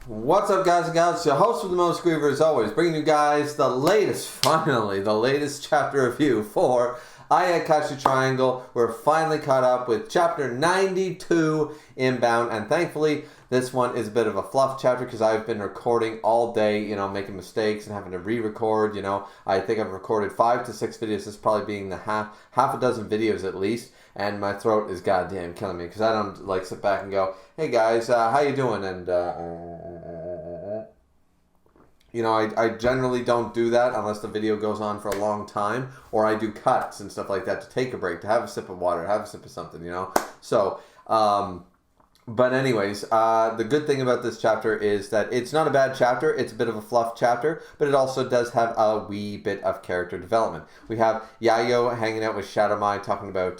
What's up, guys and gals? Your host with the most, Griever, as always, bringing you guys the latest chapter review for Ayakashi Triangle. We're finally caught up with chapter 92 inbound, and thankfully this one is a bit of a fluff chapter because I've been recording all day, making mistakes and having to re-record. I think I've recorded 5 to 6 videos. This is probably being the half a dozen videos at least, and my throat is goddamn killing me because I don't sit back and go, hey guys, how you doing? And I generally don't do that unless the video goes on for a long time, or I do cuts and stuff like that to take a break, to have a sip of water, have a sip of something, So, but anyways, the good thing about this chapter is that it's not a bad chapter. It's a bit of a fluff chapter, but it also does have a wee bit of character development. We have Yayo hanging out with Shadow Mai, talking about,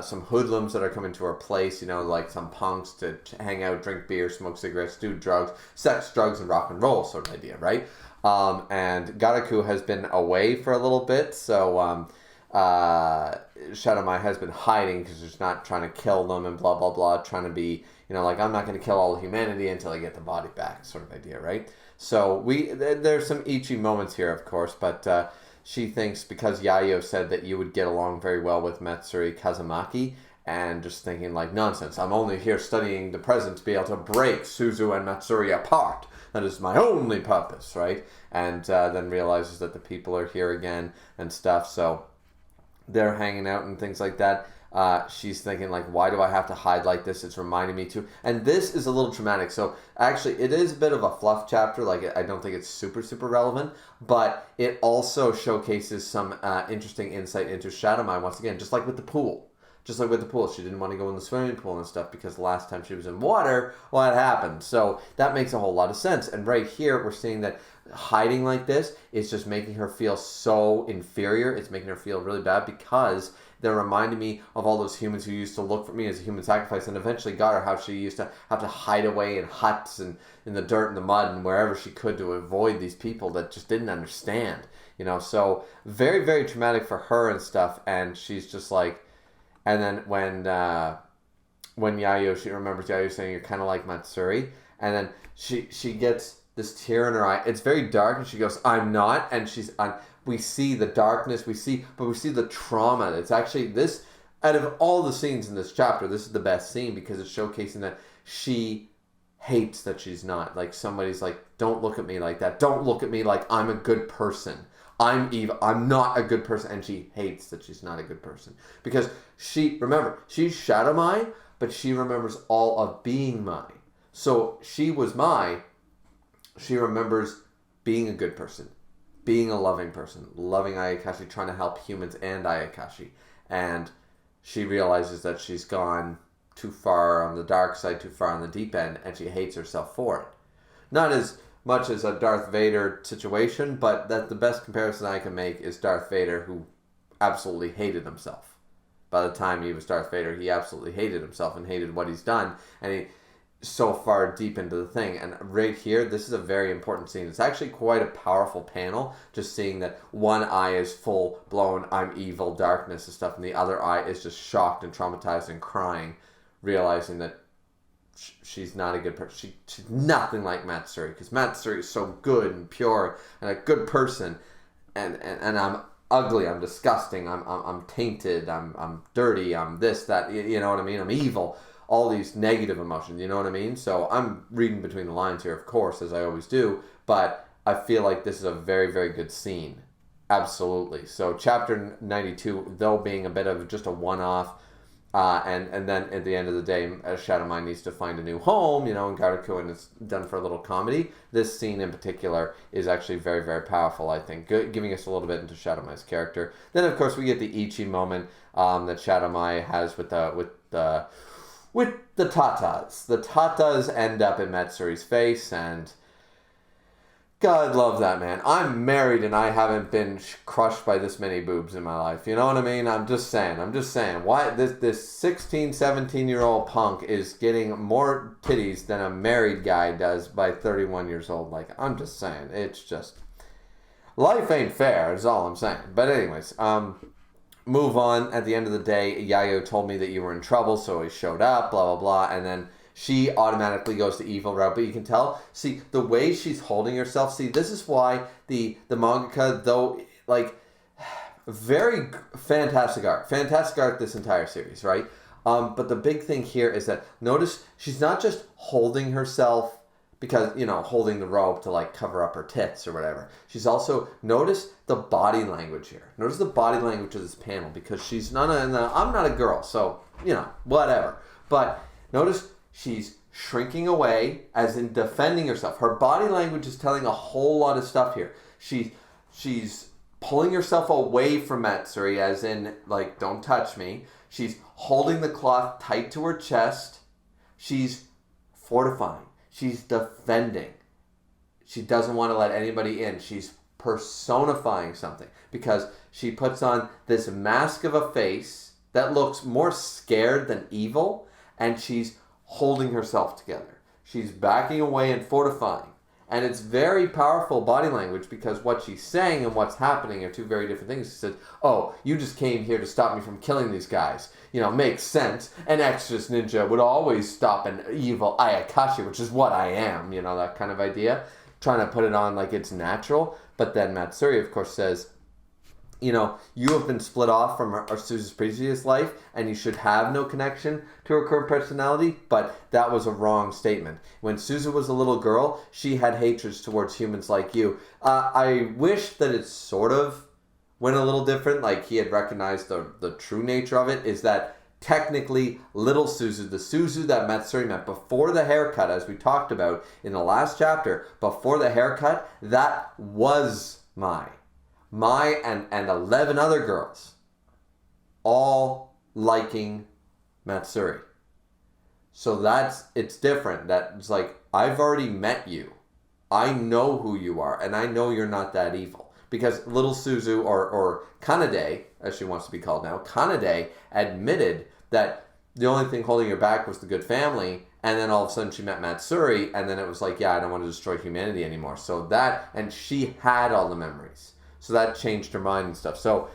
some hoodlums that are coming to her place, like some punks to hang out, drink beer, smoke cigarettes, do drugs, sex, drugs, and rock and roll sort of idea, right? And Garaku has been away for a little bit, so Shadow Mai has been hiding because she's not trying to kill them and blah, blah, blah, trying to be, I'm not going to kill all of humanity until I get the body back sort of idea, right? So there's some Ichi moments here, of course, but she thinks because Yayo said that you would get along very well with Matsuri Kazumaki, and just thinking nonsense, I'm only here studying the present to be able to break Suzu and Matsuri apart. That is my only purpose, right? And then realizes that the people are here again and stuff, so they're hanging out and things like that. She's thinking, why do I have to hide like this? It's reminding me to. And this is a little traumatic. So, actually, it is a bit of a fluff chapter. I don't think it's super, super relevant. But it also showcases some interesting insight into Shadow Mai, once again, just like with the pool. Just like with the pool. She didn't want to go in the swimming pool and stuff because the last time she was in water, what happened? So, that makes a whole lot of sense. And right here, we're seeing that hiding like this is just making her feel so inferior. It's making her feel really bad because they're reminding me of all those humans who used to look for me as a human sacrifice and eventually got her, how she used to have to hide away in huts and in the dirt and the mud and wherever she could to avoid these people that just didn't understand, So very, very traumatic for her and stuff. And she's just and then when Yayo, she remembers Yayo saying, you're kind of like Matsuri. And then she gets this tear in her eye. It's very dark, and she goes, I'm not. And we see the darkness, we see the trauma. It's actually this, out of all the scenes in this chapter, this is the best scene because it's showcasing that she hates that she's not. Somebody's don't look at me like that. Don't look at me like I'm a good person. I'm evil. I'm not a good person. And she hates that she's not a good person. Because she's Shadow Mai, but she remembers all of being Mai. So she was Mai. She remembers being a good person, being a loving person, loving Ayakashi, trying to help humans and Ayakashi. And she realizes that she's gone too far on the dark side, too far on the deep end, and she hates herself for it. Not as much as a Darth Vader situation, but that the best comparison I can make is Darth Vader, who absolutely hated himself. By the time he was Darth Vader, he absolutely hated himself and hated what he's done, and he so far deep into the thing. And right here, this is a very important scene. It's actually quite a powerful panel, just seeing that one eye is full blown I'm evil darkness and stuff, and the other eye is just shocked and traumatized and crying, realizing that she's not a good person. She's nothing like Matsuri, because Matsuri is so good and pure and a good person, and I'm ugly, I'm disgusting, I'm tainted, I'm dirty, I'm this, that, you know what I mean? I'm evil. All these negative emotions, you know what I mean? So I'm reading between the lines here, of course, as I always do, but I feel like this is a very, very good scene. Absolutely. So chapter 92, though being a bit of just a one-off, and then at the end of the day, Shadow Mai needs to find a new home, and Garaku, and it's done for a little comedy. This scene in particular is actually very, very powerful, I think, giving us a little bit into Shadow Mai's character. Then, of course, we get the Ichi moment that Shadow Mai has with the tatas. The tatas end up in Matsuri's face, and God love that man. I'm married and I haven't been crushed by this many boobs in my life. You know what I mean? I'm just saying. Why this 16, 17-year-old punk is getting more titties than a married guy does by 31 years old. I'm just saying. It's just, life ain't fair is all I'm saying. But anyways, move on. At the end of the day, Yayo told me that you were in trouble, so he showed up, blah, blah, blah. And then she automatically goes the evil route. But you can tell, see, the way she's holding herself. See, this is why the mangaka, though, like, very fantastic art this entire series, right? But the big thing here is that notice she's not just holding herself because, holding the rope to like cover up her tits or whatever. She's also, notice the body language here. Notice the body language of this panel, because she's not I'm not a girl, so, whatever. But notice she's shrinking away, as in defending herself. Her body language is telling a whole lot of stuff here. She's pulling herself away from Matsuri, as in, like, don't touch me. She's holding the cloth tight to her chest. She's fortifying. She's defending. She doesn't want to let anybody in. She's personifying something, because she puts on this mask of a face that looks more scared than evil, and she's holding herself together. She's backing away and fortifying. And it's very powerful body language, because what she's saying and what's happening are two very different things. She says, oh, you just came here to stop me from killing these guys. Makes sense. An exorcist ninja would always stop an evil Ayakashi, which is what I am, that kind of idea. Trying to put it on like it's natural. But then Matsuri, of course, says, you have been split off from Suzu's previous life, and you should have no connection to her current personality, but that was a wrong statement. When Suzu was a little girl, she had hatreds towards humans like you. I wish that it sort of went a little different, like he had recognized the true nature of it, is that technically little Suzu, the Suzu that Matsuri met before the haircut, as we talked about in the last chapter, before the haircut, that was Mai and 11 other girls, all liking Matsuri. So it's different. That's like, I've already met you. I know who you are, and I know you're not that evil. Because little Suzu, or Kanade, as she wants to be called now, Kanade admitted that the only thing holding her back was the good family, and then all of a sudden she met Matsuri, and then it was like, yeah, I don't want to destroy humanity anymore. So and she had all the memories. So that changed her mind and stuff. So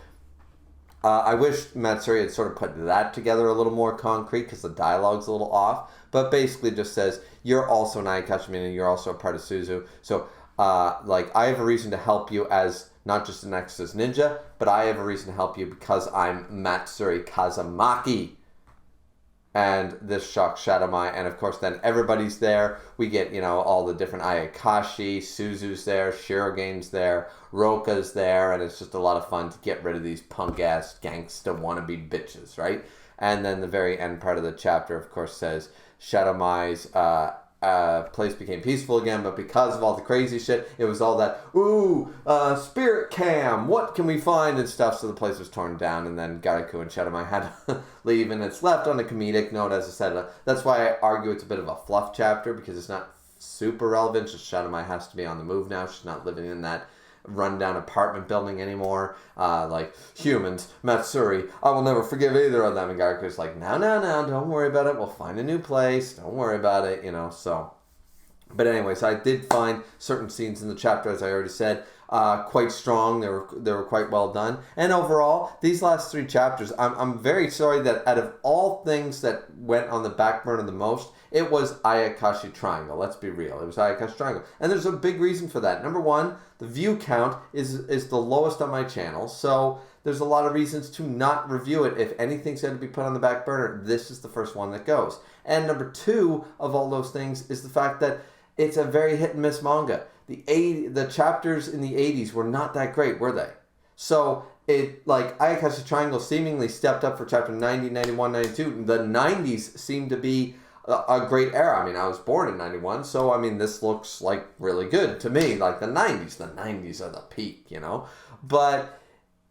I wish Matsuri had sort of put that together a little more concrete, because the dialogue's a little off. But basically just says, you're also an Ayakashi, meaning you're also a part of Suzu. So, I have a reason to help you as not just an exorcist ninja, but I have a reason to help you because I'm Matsuri Kazamaki. And this shocks Shadow Mai, and of course then everybody's there. We get, all the different Ayakashi, Suzu's there, Shirogane's there, Roka's there, and it's just a lot of fun to get rid of these punk-ass gangsta wannabe bitches, right? And then the very end part of the chapter, of course, says Shadow Mai's place became peaceful again, but because of all the crazy shit, it was all that, spirit cam, what can we find and stuff, so the place was torn down, and then Garaku and Shadow Mai had to leave, and it's left on a comedic note, as I said. That's why I argue it's a bit of a fluff chapter, because it's not super relevant. Just Shadow Mai has to be on the move now. She's not living in that rundown apartment building anymore. Like, humans, Matsuri, I will never forgive either of them. And Gaku's like, no, don't worry about it. We'll find a new place. Don't worry about it, so. But anyways, I did find certain scenes in the chapter, as I already said, quite strong. They were quite well done. And overall, these last 3 chapters, I'm very sorry that out of all things that went on the back burner the most, it was Ayakashi Triangle. Let's be real. It was Ayakashi Triangle. And there's a big reason for that. Number one, the view count is the lowest on my channel. So there's a lot of reasons to not review it. If anything's going to be put on the back burner, this is the first one that goes. And number 2 of all those things is the fact that it's a very hit and miss manga. The chapters in the 80s were not that great, were they? So Ayakashi Triangle seemingly stepped up for chapter 90, 91, 92. The 90s seemed to be a great era. I mean, I was born in 91, so this looks like really good to me. Like the 90s are the peak, But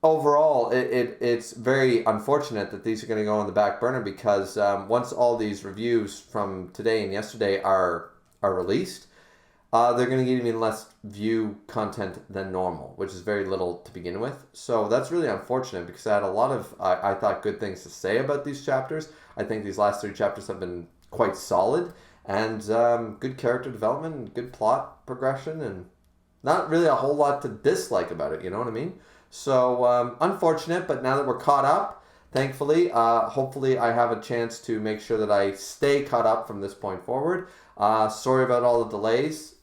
overall, it's very unfortunate that these are going to go on the back burner, because once all these reviews from today and yesterday are released, they're going to get even less view content than normal, which is very little to begin with. So that's really unfortunate, because I had a lot of, I thought, good things to say about these chapters. I think these last 3 chapters have been quite solid, and good character development, and good plot progression, and not really a whole lot to dislike about it, you know what I mean? So, unfortunate, but now that we're caught up, thankfully. Hopefully I have a chance to make sure that I stay caught up from this point forward. Sorry about all the delays,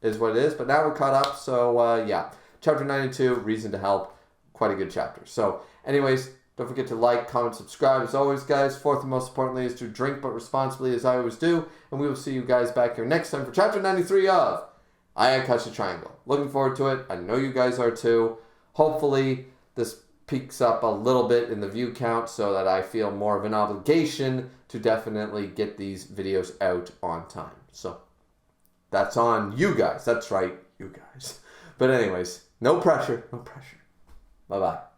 is what it is, but now we're caught up, so yeah. Chapter 92, Reason to Help, quite a good chapter. So anyways, don't forget to like, comment, subscribe. As always, guys, fourth and most importantly is to drink but responsibly, as I always do, and we will see you guys back here next time for Chapter 93 of Ayakashi Triangle. Looking forward to it. I know you guys are too. Hopefully this peaks up a little bit in the view count so that I feel more of an obligation to definitely get these videos out on time. So that's on you guys. That's right, you guys. But anyways, no pressure. No pressure. Bye-bye.